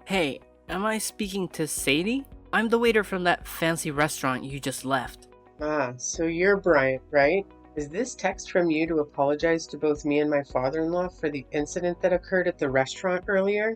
Hey, am I speaking to Sadie? I'm the waiter from that fancy restaurant you just left. Ah, so you're Bryant, right? Is this text from you to apologize to both me and my father-in-law for the incident that occurred at the restaurant earlier?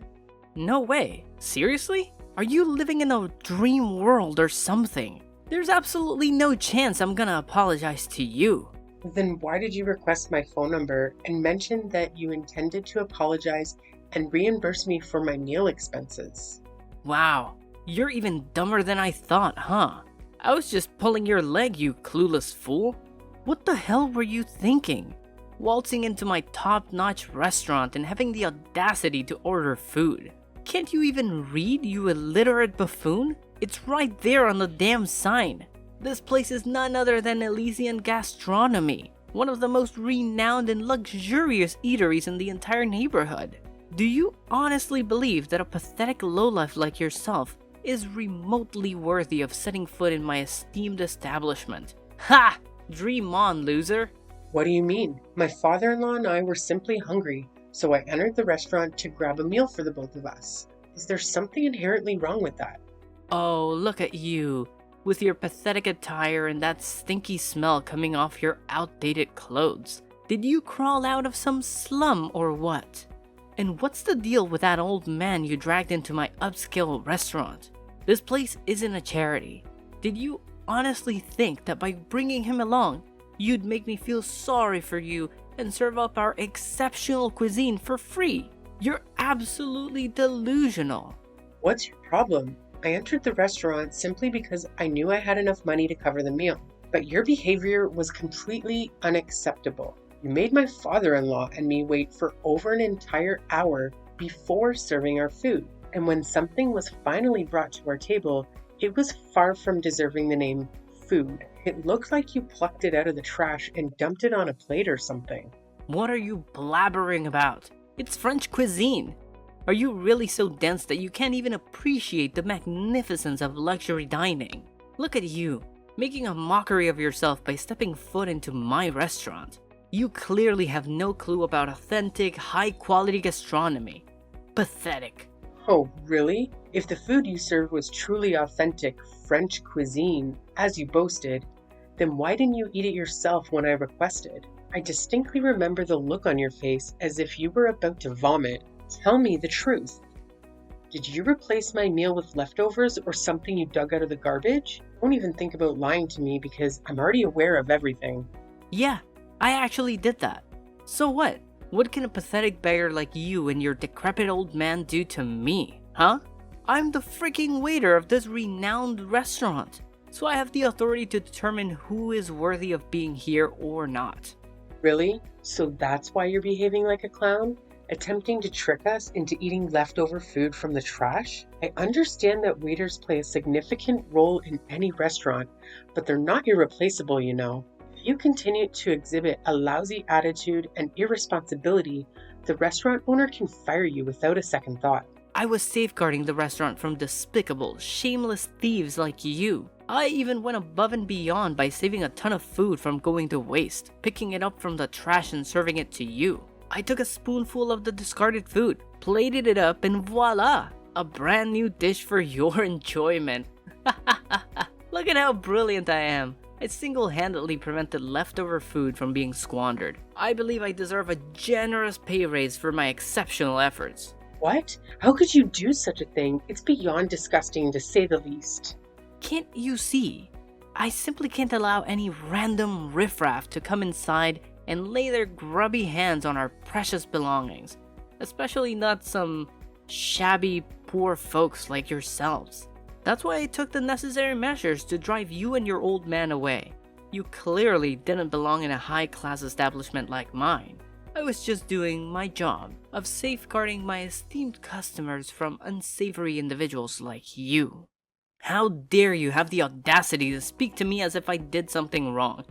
No way. Seriously? Are you living in a dream world or something? There's absolutely no chance I'm gonna apologize to you. Then why did you request my phone number and mention that you intended to apologize and reimburse me for my meal expenses? Wow, you're even dumber than I thought, huh? I was just pulling your leg, you clueless fool. What the hell were you thinking? Waltzing into my top-notch restaurant and having the audacity to order food. Can't you even read, you illiterate buffoon? It's right there on the damn sign. This place is none other than Elysian Gastronomy, one of the most renowned and luxurious eateries in the entire neighborhood. Do you honestly believe that a pathetic lowlife like yourself is remotely worthy of setting foot in my esteemed establishment? Ha! Dream on, loser! What do you mean? My father-in-law and I were simply hungry, so I entered the restaurant to grab a meal for the both of us. Is there something inherently wrong with that? Oh, look at you, with your pathetic attire and that stinky smell coming off your outdated clothes. Did you crawl out of some slum or what? And what's the deal with that old man you dragged into my upscale restaurant? This place isn't a charity. Did you honestly think that by bringing him along, you'd make me feel sorry for you and serve up our exceptional cuisine for free? You're absolutely delusional. What's your problem? I entered the restaurant simply because I knew I had enough money to cover the meal. But your behavior was completely unacceptable. You made my father-in-law and me wait for over an entire hour before serving our food. And when something was finally brought to our table, it was far from deserving the name food. It looked like you plucked it out of the trash and dumped it on a plate or something. What are you blabbering about? It's French cuisine. Are you really so dense that you can't even appreciate the magnificence of luxury dining? Look at you, making a mockery of yourself by stepping foot into my restaurant. You clearly have no clue about authentic, high-quality gastronomy. Pathetic. Oh, really? If the food you served was truly authentic French cuisine, as you boasted, then why didn't you eat it yourself when I requested? I distinctly remember the look on your face as if you were about to vomit. Tell me the truth. Did you replace my meal with leftovers or something you dug out of the garbage? Don't even think about lying to me because I'm already aware of everything. Yeah, I actually did that. So what? What can a pathetic beggar like you and your decrepit old man do to me, huh? I'm the freaking waiter of this renowned restaurant, so I have the authority to determine who is worthy of being here or not. Really? So that's why you're behaving like a clown? Attempting to trick us into eating leftover food from the trash? I understand that waiters play a significant role in any restaurant, but they're not irreplaceable, you know. If you continue to exhibit a lousy attitude and irresponsibility, the restaurant owner can fire you without a second thought. I was safeguarding the restaurant from despicable, shameless thieves like you. I even went above and beyond by saving a ton of food from going to waste, picking it up from the trash and serving it to you. I took a spoonful of the discarded food, plated it up, and voila! A brand new dish for your enjoyment. Look at how brilliant I am. I single-handedly prevented leftover food from being squandered. I believe I deserve a generous pay raise for my exceptional efforts. What? How could you do such a thing? It's beyond disgusting to say the least. Can't you see? I simply can't allow any random riffraff to come inside and lay their grubby hands on our precious belongings, especially not some shabby, poor folks like yourselves. That's why I took the necessary measures to drive you and your old man away. You clearly didn't belong in a high-class establishment like mine. I was just doing my job of safeguarding my esteemed customers from unsavory individuals like you. How dare you have the audacity to speak to me as if I did something wrong,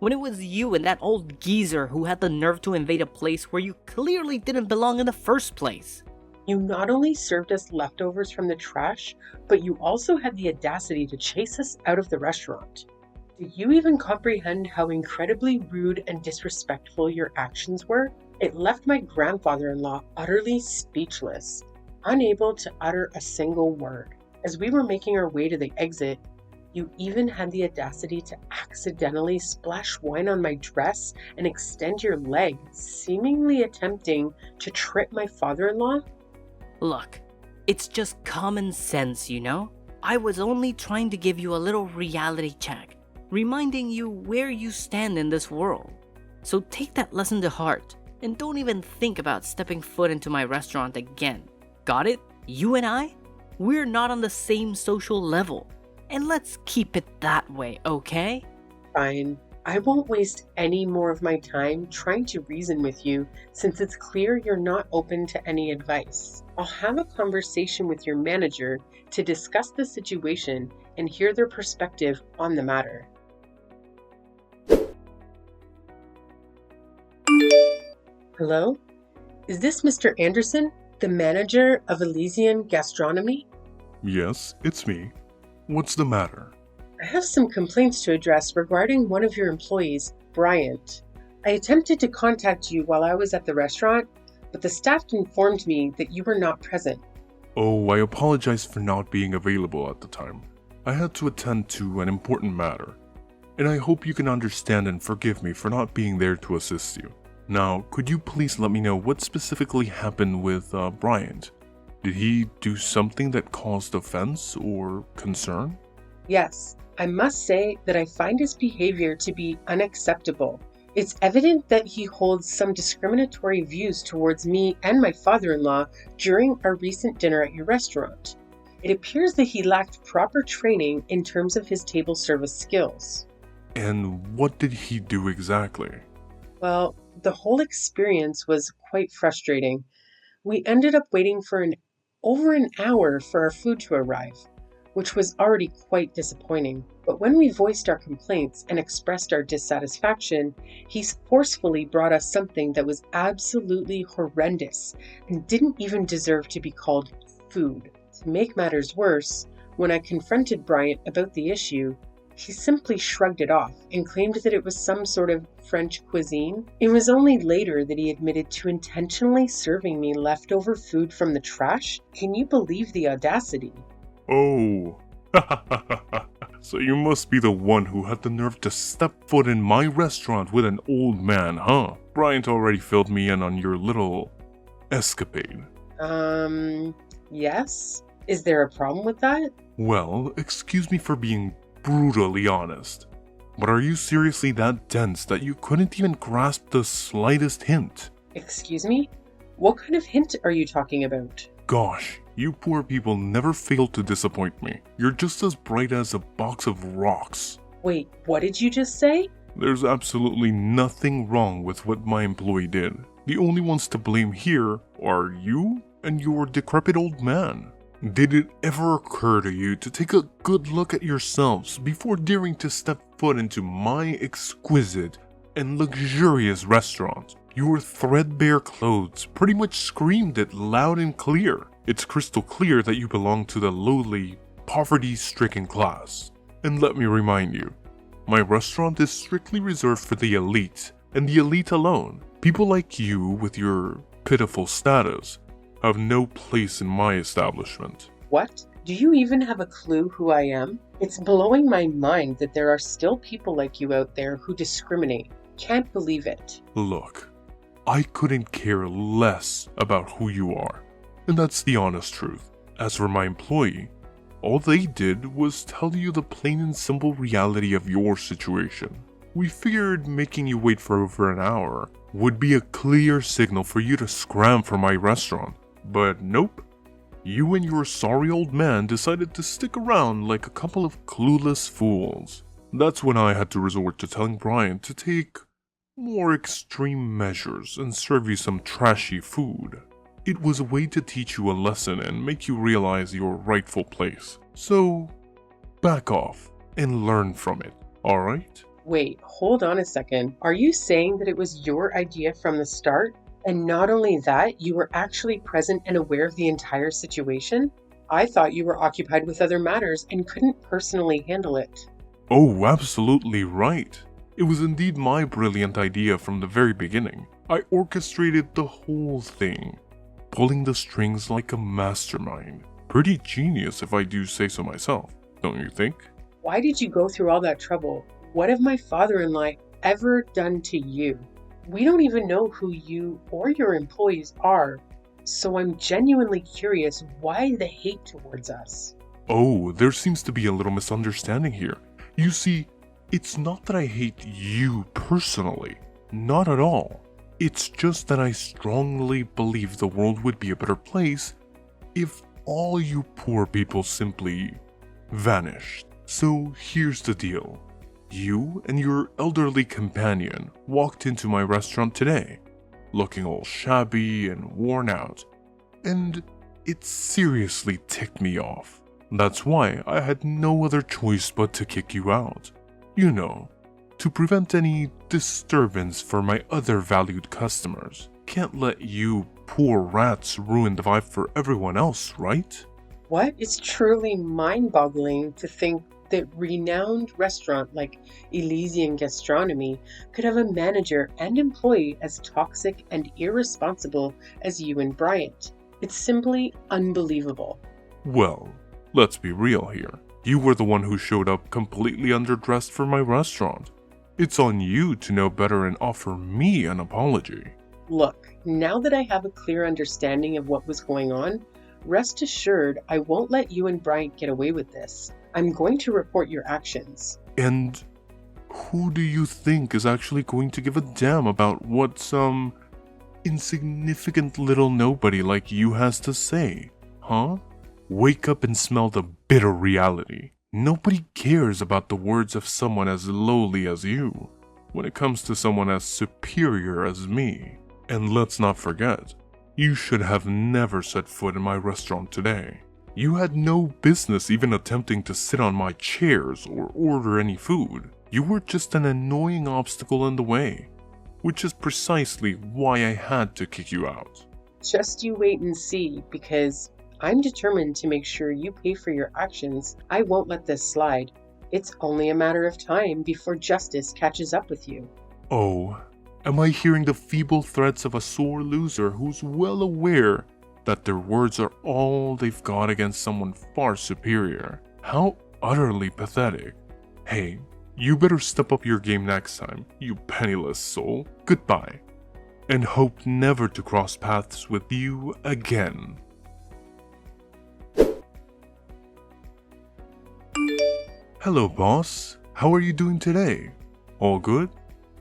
when it was you and that old geezer who had the nerve to invade a place where you clearly didn't belong in the first place. You not only served us leftovers from the trash, but you also had the audacity to chase us out of the restaurant. Do you even comprehend how incredibly rude and disrespectful your actions were? It left my grandfather-in-law utterly speechless. unable to utter a single word. As we were making our way to the exit, you even had the audacity to accidentally splash wine on my dress and extend your leg, seemingly attempting to trip my father-in-law? Look, it's just common sense, you know? I was only trying to give you a little reality check, reminding you where you stand in this world. So take that lesson to heart, and don't even think about stepping foot into my restaurant again. Got it? You and I? We're not on the same social level. And let's keep it that way, okay? Fine. I won't waste any more of my time trying to reason with you since it's clear you're not open to any advice. I'll have a conversation with your manager to discuss the situation and hear their perspective on the matter. Hello? Is this Mr. Anderson, the manager of Elysian Gastronomy? Yes, it's me. What's the matter? I have some complaints to address regarding one of your employees, Bryant. I attempted to contact you while I was at the restaurant, but the staff informed me that you were not present. Oh, I apologize for not being available at the time. I had to attend to an important matter, and I hope you can understand and forgive me for not being there to assist you. Now, could you please let me know what specifically happened with Bryant? Did he do something that caused offense or concern? Yes, I must say that I find his behavior to be unacceptable. It's evident that he holds some discriminatory views towards me and my father-in-law during our recent dinner at your restaurant. It appears that he lacked proper training in terms of his table service skills. And what did he do exactly? Well, the whole experience was quite frustrating. We ended up waiting for over an hour for our food to arrive, which was already quite disappointing. But when we voiced our complaints and expressed our dissatisfaction, he forcefully brought us something that was absolutely horrendous and didn't even deserve to be called food. To make matters worse, when I confronted Bryant about the issue, he simply shrugged it off and claimed that it was some sort of French cuisine. It was only later that he admitted to intentionally serving me leftover food from the trash. Can you believe the audacity? Oh, so you must be the one who had the nerve to step foot in my restaurant with an old man, huh? Bryant already filled me in on your little escapade. Yes? Is there a problem with that? Well, excuse me for being brutally honest, but are you seriously that dense that you couldn't even grasp the slightest hint? Excuse me? What kind of hint are you talking about? Gosh, you poor people never fail to disappoint me. You're just as bright as a box of rocks. Wait, what did you just say? There's absolutely nothing wrong with what my employee did. The only ones to blame here are you and your decrepit old man. Did it ever occur to you to take a good look at yourselves before daring to step foot into my exquisite and luxurious restaurant? Your threadbare clothes pretty much screamed it loud and clear. It's crystal clear that you belong to the lowly, poverty-stricken class. And let me remind you, my restaurant is strictly reserved for the elite, and the elite alone. People like you with your pitiful status have no place in my establishment. What? Do you even have a clue who I am? It's blowing my mind that there are still people like you out there who discriminate. Can't believe it. Look, I couldn't care less about who you are, and that's the honest truth. As for my employee, all they did was tell you the plain and simple reality of your situation. We figured making you wait for over an hour would be a clear signal for you to scram for my restaurant. But nope, you and your sorry old man decided to stick around like a couple of clueless fools. That's when I had to resort to telling Brian to take more extreme measures and serve you some trashy food. It was a way to teach you a lesson and make you realize your rightful place. So, back off and learn from it, alright? Wait, hold on a second. Are you saying that it was your idea from the start? And not only that, you were actually present and aware of the entire situation? I thought you were occupied with other matters and couldn't personally handle it. Oh, absolutely right. It was indeed my brilliant idea from the very beginning. I orchestrated the whole thing. pulling the strings like a mastermind. Pretty genius if I do say so myself, don't you think? Why did you go through all that trouble? What have my father-in-law ever done to you? We don't even know who you or your employees are, so I'm genuinely curious why the hate towards us. Oh, there seems to be a little misunderstanding here. You see, it's not that I hate you personally. Not at all. It's just that I strongly believe the world would be a better place if all you poor people simply vanished. So here's the deal. You and your elderly companion walked into my restaurant today, looking all shabby and worn out, and it seriously ticked me off. That's why I had no other choice but to kick you out. You know, to prevent any disturbance for my other valued customers. Can't let you poor rats ruin the vibe for everyone else, right? What? It's truly mind-boggling to think that renowned restaurant like Elysian Gastronomy could have a manager and employee as toxic and irresponsible as you and Bryant. It's simply unbelievable. Well, let's be real here. You were the one who showed up completely underdressed for my restaurant. It's on you to know better and offer me an apology. Look, now that I have a clear understanding of what was going on, rest assured I won't let you and Bryant get away with this. I'm going to report your actions. And who do you think is actually going to give a damn about what some insignificant little nobody like you has to say? Huh? Wake up and smell the bitter reality. Nobody cares about the words of someone as lowly as you when it comes to someone as superior as me. And let's not forget, you should have never set foot in my restaurant today. You had no business even attempting to sit on my chairs or order any food. You were just an annoying obstacle in the way, which is precisely why I had to kick you out. Just you wait and see, because I'm determined to make sure you pay for your actions. I won't let this slide. It's only a matter of time before justice catches up with you. Oh, am I hearing the feeble threats of a sore loser who's well aware that their words are all they've got against someone far superior? How utterly pathetic. Hey, you better step up your game next time, you penniless soul. Goodbye, and hope never to cross paths with you again. Hello, boss. How are you doing today? All good?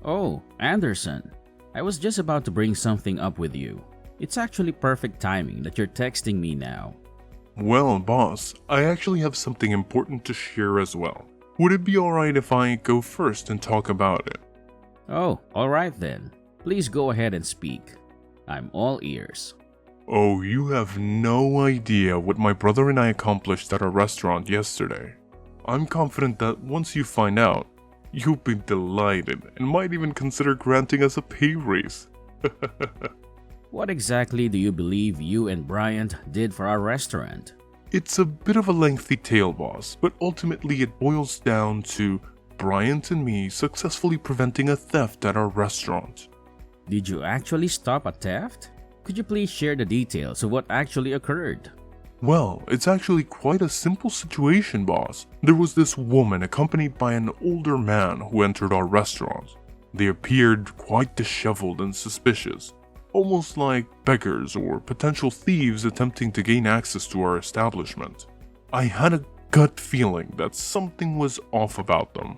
Oh, Anderson. I was just about to bring something up with you. It's actually perfect timing that you're texting me now. Well, boss, I actually have something important to share as well. Would it be alright if I go first and talk about it? Oh, alright then. Please go ahead and speak. I'm all ears. Oh, you have no idea what my brother and I accomplished at our restaurant yesterday. I'm confident that once you find out, you'll be delighted and might even consider granting us a pay raise. What exactly do you believe you and Bryant did for our restaurant? It's a bit of a lengthy tale, boss, but ultimately it boils down to Bryant and me successfully preventing a theft at our restaurant. Did you actually stop a theft? Could you please share the details of what actually occurred? Well, it's actually quite a simple situation, boss. There was this woman accompanied by an older man who entered our restaurant. They appeared quite disheveled and suspicious, almost like beggars or potential thieves attempting to gain access to our establishment. I had a gut feeling that something was off about them,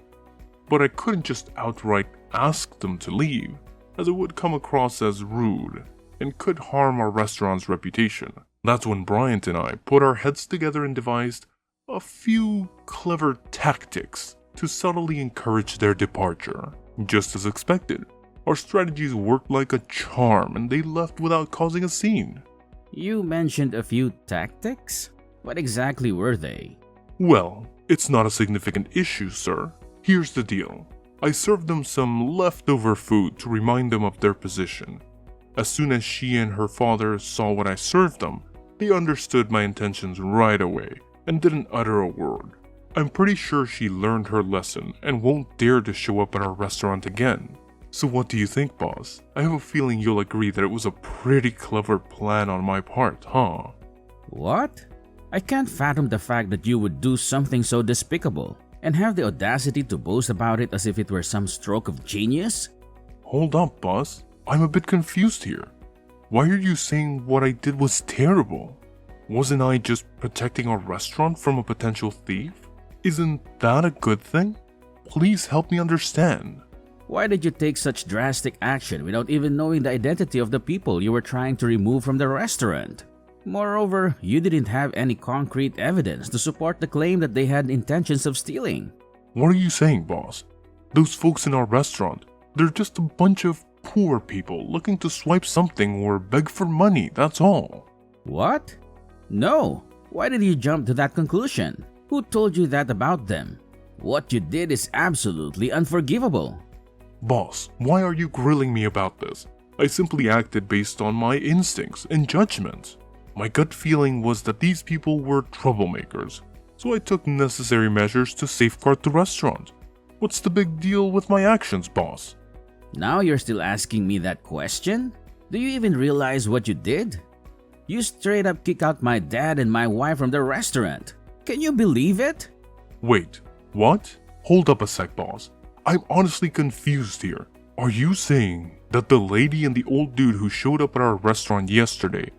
but I couldn't just outright ask them to leave, as it would come across as rude and could harm our restaurant's reputation. That's when Bryant and I put our heads together and devised a few clever tactics to subtly encourage their departure. Just as expected, our strategies worked like a charm and they left without causing a scene. You mentioned a few tactics? What exactly were they? Well, it's not a significant issue, sir. Here's the deal. I served them some leftover food to remind them of their position. As soon as she and her father saw what I served them, they understood my intentions right away and didn't utter a word. I'm pretty sure she learned her lesson and won't dare to show up at our restaurant again. So what do you think, boss? I have a feeling you'll agree that it was a pretty clever plan on my part, huh? What? I can't fathom the fact that you would do something so despicable and have the audacity to boast about it as if it were some stroke of genius? Hold up, boss. I'm a bit confused here. Why are you saying what I did was terrible? Wasn't I just protecting our restaurant from a potential thief? Isn't that a good thing? Please help me understand. Why did you take such drastic action without even knowing the identity of the people you were trying to remove from the restaurant? Moreover, you didn't have any concrete evidence to support the claim that they had intentions of stealing. What are you saying, boss? Those folks in our restaurant, they're just a bunch of poor people looking to swipe something or beg for money, that's all. What? No. Why did you jump to that conclusion? Who told you that about them? What you did is absolutely unforgivable. Boss, why are you grilling me about this? I simply acted based on my instincts and judgment. My gut feeling was that these people were troublemakers, so I took necessary measures to safeguard the restaurant. What's the big deal with my actions, boss? Now you're still asking me that question? Do you even realize what you did? You straight up kicked out my dad and my wife from the restaurant. Can you believe it? Wait, what? Hold up a sec, boss. I'm honestly confused here. Are you saying that the lady and the old dude who showed up at our restaurant yesterday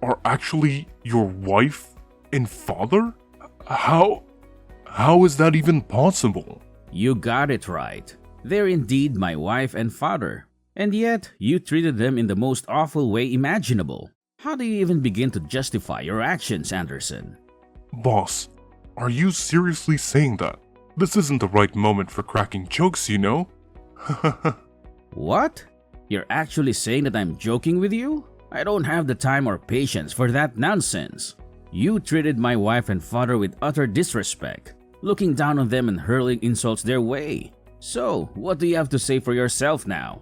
are actually your wife and father? How is that even possible? You got it right. They're indeed my wife and father. And yet, you treated them in the most awful way imaginable. How do you even begin to justify your actions, Anderson? Boss, are you seriously saying that? This isn't the right moment for cracking jokes, you know? What? You're actually saying that I'm joking with you? I don't have the time or patience for that nonsense. You treated my wife and father with utter disrespect, looking down on them and hurling insults their way. So, what do you have to say for yourself now?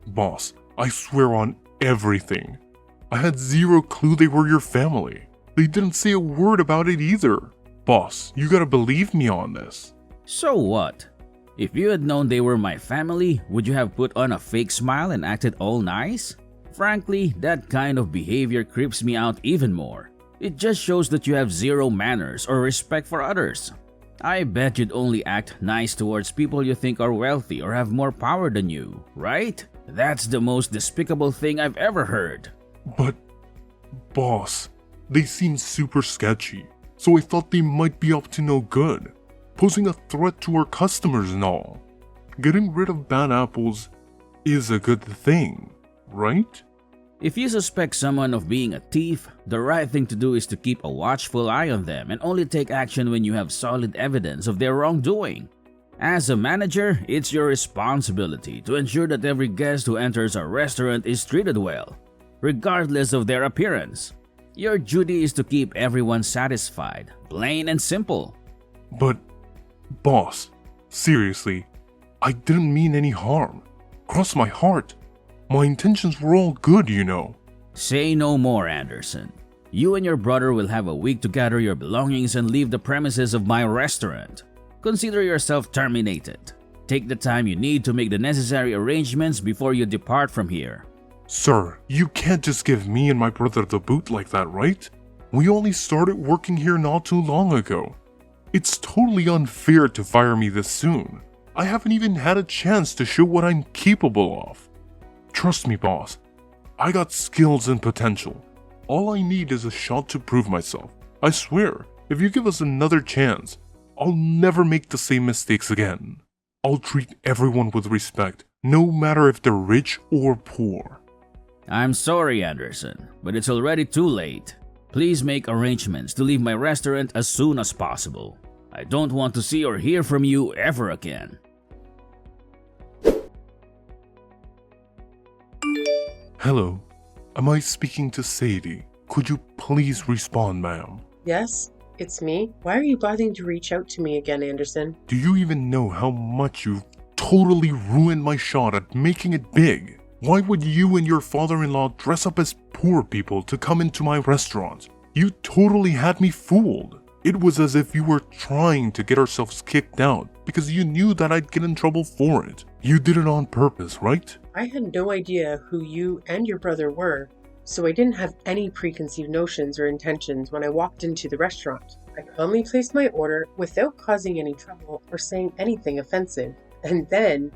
Boss, I swear on everything. I had zero clue they were your family. They didn't say a word about it either. Boss, you gotta believe me on this. So what? If you had known they were my family, would you have put on a fake smile and acted all nice? Frankly, that kind of behavior creeps me out even more. It just shows that you have zero manners or respect for others. I bet you'd only act nice towards people you think are wealthy or have more power than you, right? That's the most despicable thing I've ever heard. But, boss, they seem super sketchy, so I thought they might be up to no good, posing a threat to our customers and all. Getting rid of bad apples is a good thing, right? If you suspect someone of being a thief, the right thing to do is to keep a watchful eye on them and only take action when you have solid evidence of their wrongdoing. As a manager, it's your responsibility to ensure that every guest who enters our restaurant is treated well, regardless of their appearance. Your duty is to keep everyone satisfied, plain and simple. But, boss, seriously, I didn't mean any harm. Cross my heart. My intentions were all good, you know. Say no more, Anderson. You and your brother will have a week to gather your belongings and leave the premises of my restaurant. Consider yourself terminated. Take the time you need to make the necessary arrangements before you depart from here. Sir, you can't just give me and my brother the boot like that, right? We only started working here not too long ago. It's totally unfair to fire me this soon. I haven't even had a chance to show what I'm capable of. Trust me, boss. I got skills and potential. All I need is a shot to prove myself. I swear, if you give us another chance, I'll never make the same mistakes again. I'll treat everyone with respect, no matter if they're rich or poor. I'm sorry, Anderson, but it's already too late. Please make arrangements to leave my restaurant as soon as possible. I don't want to see or hear from you ever again. Hello, am I speaking to Sadie? Could you please respond, ma'am? Yes, it's me. Why are you bothering to reach out to me again, Anderson? Do you even know how much you've totally ruined my shot at making it big? Why would you and your father-in-law dress up as poor people to come into my restaurant? You totally had me fooled. It was as if you were trying to get ourselves kicked out because you knew that I'd get in trouble for it. You did it on purpose, right? I had no idea who you and your brother were, so I didn't have any preconceived notions or intentions when I walked into the restaurant. I calmly placed my order without causing any trouble or saying anything offensive. And then,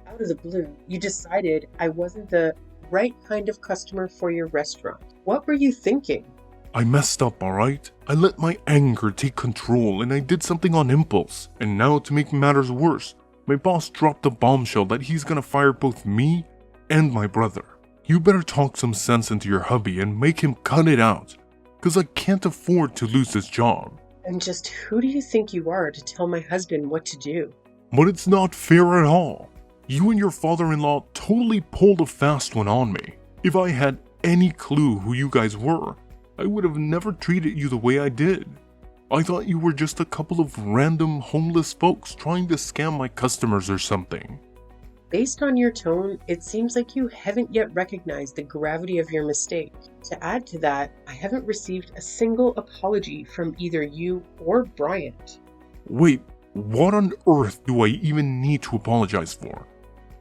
out of the blue, you decided I wasn't the right kind of customer for your restaurant. What were you thinking? I messed up, alright? I let my anger take control and I did something on impulse. And now, to make matters worse, my boss dropped a bombshell that he's gonna fire both me and my brother. You better talk some sense into your hubby and make him cut it out, cause I can't afford to lose this job. And just who do you think you are to tell my husband what to do? But it's not fair at all. You and your father-in-law totally pulled a fast one on me. If I had any clue who you guys were, I would have never treated you the way I did. I thought you were just a couple of random homeless folks trying to scam my customers or something. Based on your tone, it seems like you haven't yet recognized the gravity of your mistake. To add to that, I haven't received a single apology from either you or Bryant. Wait, what on earth do I even need to apologize for?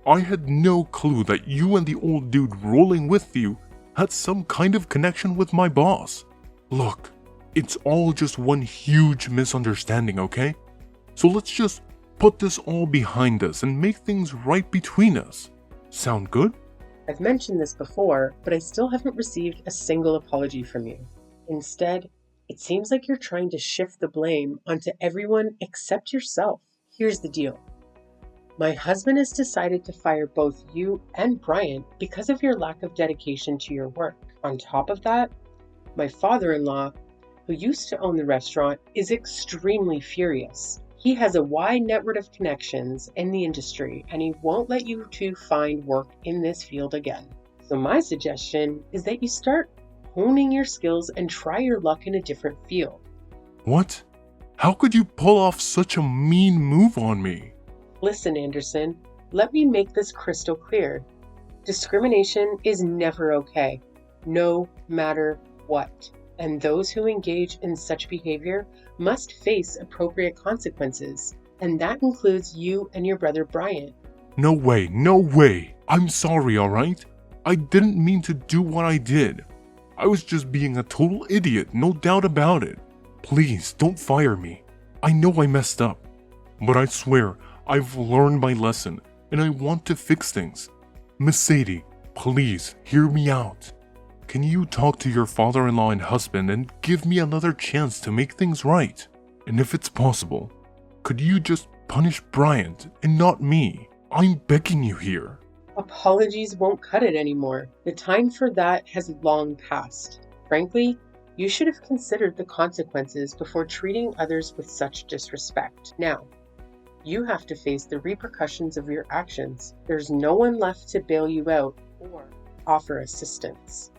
I had no clue that you and the old dude rolling with you had some kind of connection with my boss. Look, it's all just one huge misunderstanding, okay? So let's just put this all behind us and make things right between us. Sound good? I've mentioned this before, but I still haven't received a single apology from you. Instead, it seems like you're trying to shift the blame onto everyone except yourself. Here's the deal. My husband has decided to fire both you and Bryant because of your lack of dedication to your work. On top of that, my father-in-law, who used to own the restaurant, is extremely furious. He has a wide network of connections in the industry, and he won't let you two find work in this field again. So my suggestion is that you start honing your skills and try your luck in a different field. What? How could you pull off such a mean move on me? Listen, Anderson, let me make this crystal clear. Discrimination is never okay, no matter what. And those who engage in such behavior must face appropriate consequences. And that includes you and your brother Bryant. No way, no way. I'm sorry, alright? I didn't mean to do what I did. I was just being a total idiot, no doubt about it. Please, don't fire me. I know I messed up. But I swear, I've learned my lesson, and I want to fix things. Miss Sadie, please, hear me out. Can you talk to your father-in-law and husband and give me another chance to make things right? And if it's possible, could you just punish Bryant and not me? I'm begging you here. Apologies won't cut it anymore. The time for that has long passed. Frankly, you should have considered the consequences before treating others with such disrespect. Now, you have to face the repercussions of your actions. There's no one left to bail you out or offer assistance.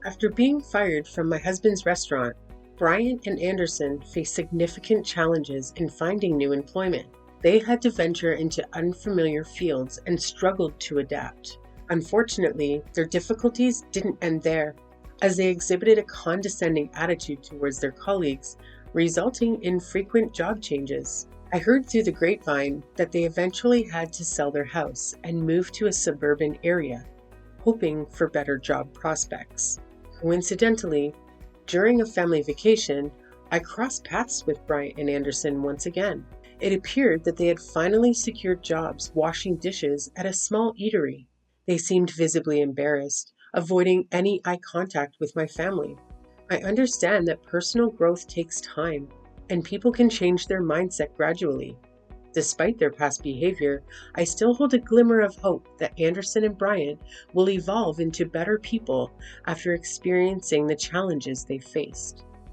After being fired from my husband's restaurant, Bryant and Anderson faced significant challenges in finding new employment. They had to venture into unfamiliar fields and struggled to adapt. Unfortunately, their difficulties didn't end there, as they exhibited a condescending attitude towards their colleagues, resulting in frequent job changes. I heard through the grapevine that they eventually had to sell their house and move to a suburban area, hoping for better job prospects. Coincidentally, during a family vacation, I crossed paths with Bryant and Anderson once again. It appeared that they had finally secured jobs washing dishes at a small eatery. They seemed visibly embarrassed, avoiding any eye contact with my family. I understand that personal growth takes time, and people can change their mindset gradually. Despite their past behavior, I still hold a glimmer of hope that Anderson and Bryant will evolve into better people after experiencing the challenges they faced.